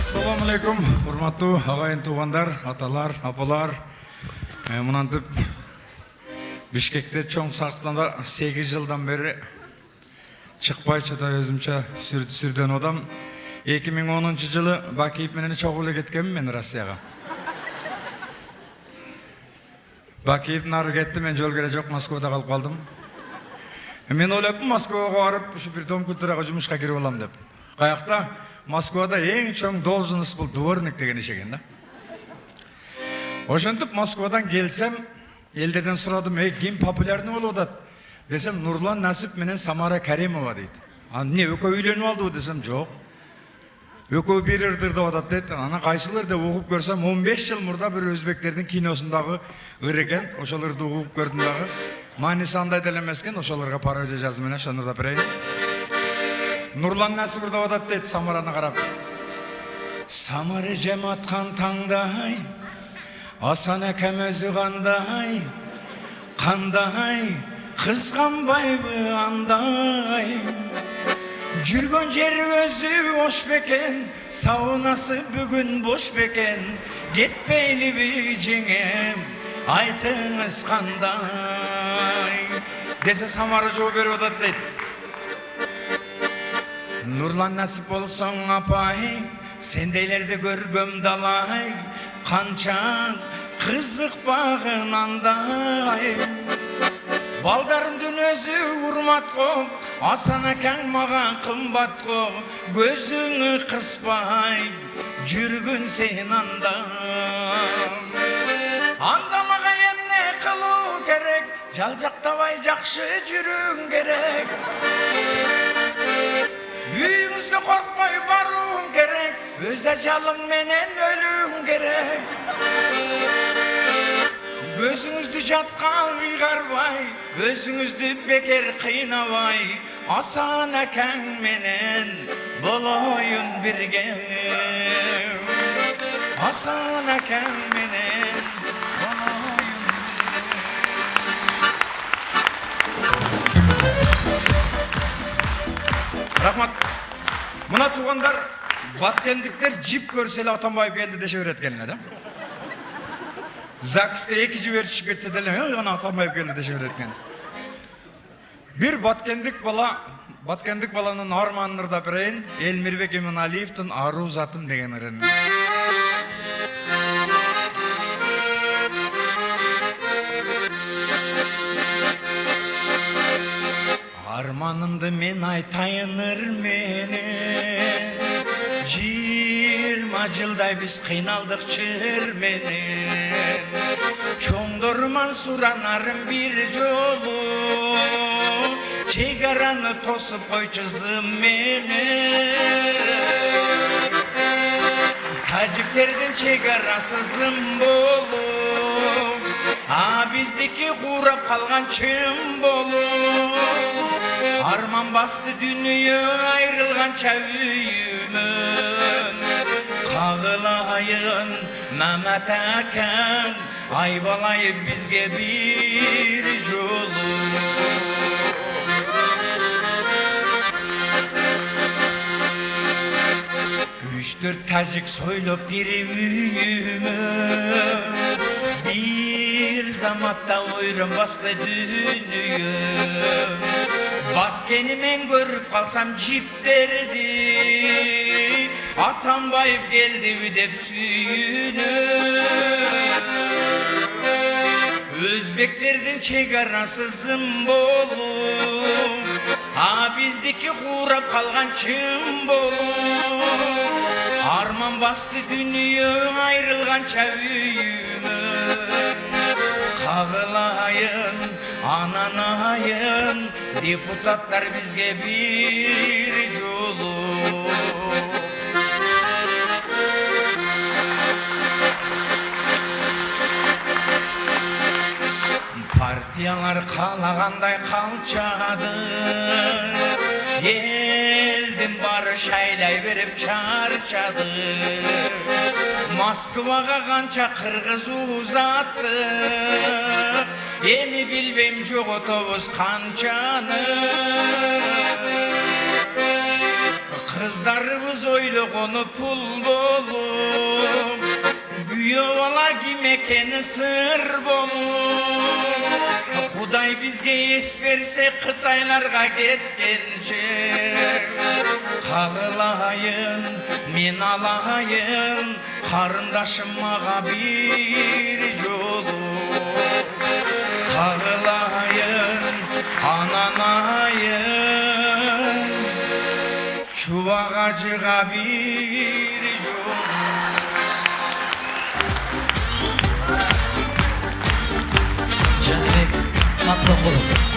Assalamu alaikum, урматтуу агайын туугандар, аталар, апалар. Мынантип Бишкекте чоң сактанда 8 жылдан бери чыкпай чата өзүмчө сүрдөн одам. 2010 жылы Бакиев менен чогуу эле кеткенмин мен Россияга. Бакиев нары кетти, мен жол кере жок, Москвада калып калдым. Мен ойлоптум Москвага барып, ушу бир дом культурага жумушка кирип алам деп. Каякта Москвада эң чоң должность бул дворник деген иш экен да. Ошентип Москвадан келсем, элдерден сурадым, ким популярный болуп атат? Десем, Нурлан Насип менен Самара Каримова дейт. Эмне экөө үйлөнүп алдыбы десем, жок. Экөө бир ырдырдап атат дейт. Анан кайсылар деп угуп көрсөм, 15 жыл мурда бир өзбектердин киносундагы ыр экен, ошолорду угуп көрдүм дагы. Мааниси андай деле эмес экен, ошолорго пародия жазып менен ошону да берейин. Нурлан Насип ырдап атат дейт Самараны карап. Самара жем аткан таңдай, Асан экем өзү кандай, кызганбайбы андай. Жүргөн жери өзү ош бекен, саунасы бүгүн бош бекен. Кетпейлиби жеңем, айтыңыз кандай. Десе Самара жооп берип атат дейт. Нурлан Насип болсоң апай, сендейлерди көргөм далай. Канча кызыкпагын андай. Балдарымдын өзү урмат коп, Асан акаң мага кымбат коп. Көзүңү кыспай, жүргүн сен анда. Анда мага эмне кылуу керек? Жалжактабай жакшы жүрүң керек. Үйүңүзгө коркпой барууң керек. Өз ажалың менен өлүүң керек. Өзүңүздү жатка ыйгарбай, өзүңүздү бекер кыйнабай, Асан акаң менен болоюн бирге. Асан акаң менен болоюн бирге. Рахмат. Мына туугандар баткендиктер жип көрсө эле Атамбаев келди деше берет экен эле да. ЗАГСке 2 жиберишип кетсе деле, ана Атамбаев келди деше берет экен. Бир баткендик баланын арманын ырдап берейин. Элмирбек Иманалиевдин Аруу затым деген ырын. Арманымды мен айтайын ыр менен, 20 жылдай биз кыйналдык чыр менен. Чоңдорман суранарым бир жолу, чек араны тосуп койчу зым менен. Тажиктердин чек арасы зым болуп, а биздики курап калган чым болуп. Арман басты дүнүйө айрылганча үйүмөн. Кагылайын Мамат акаң, айбалайып бизге бир жолу. 3-4 тажик сойлоп кирип үйүмө. Бир заматта ойрон басты дүнүйө. Баткени мен көрүп калсам жиптерди, Атамбаев келдиби деп сүйүнөм. Өзбектердин чек арасы зым болуп, а биздики курап калган чым болуп. Арман басты дүнүйө айрылганча үйүмөн. Кагылайын анан айын, депутаттар бизге бир жолу. Партиялар каалагандай калчады, элдин баары шайлай берип чарчады. Москвага канча кыргыз узаттык, эми билбейм жоготобуз канчаны. Kızlarımız öyle konu pul bolup Güyovala gimekeni sır bolup Huday bizge es berse Kıtaylarga ketkençe Kağılayın, men alayın Karındaşım mağa bir yolu Kağılayın, ananayın Şu ağacığa bir yol Canibek, Matloqulov.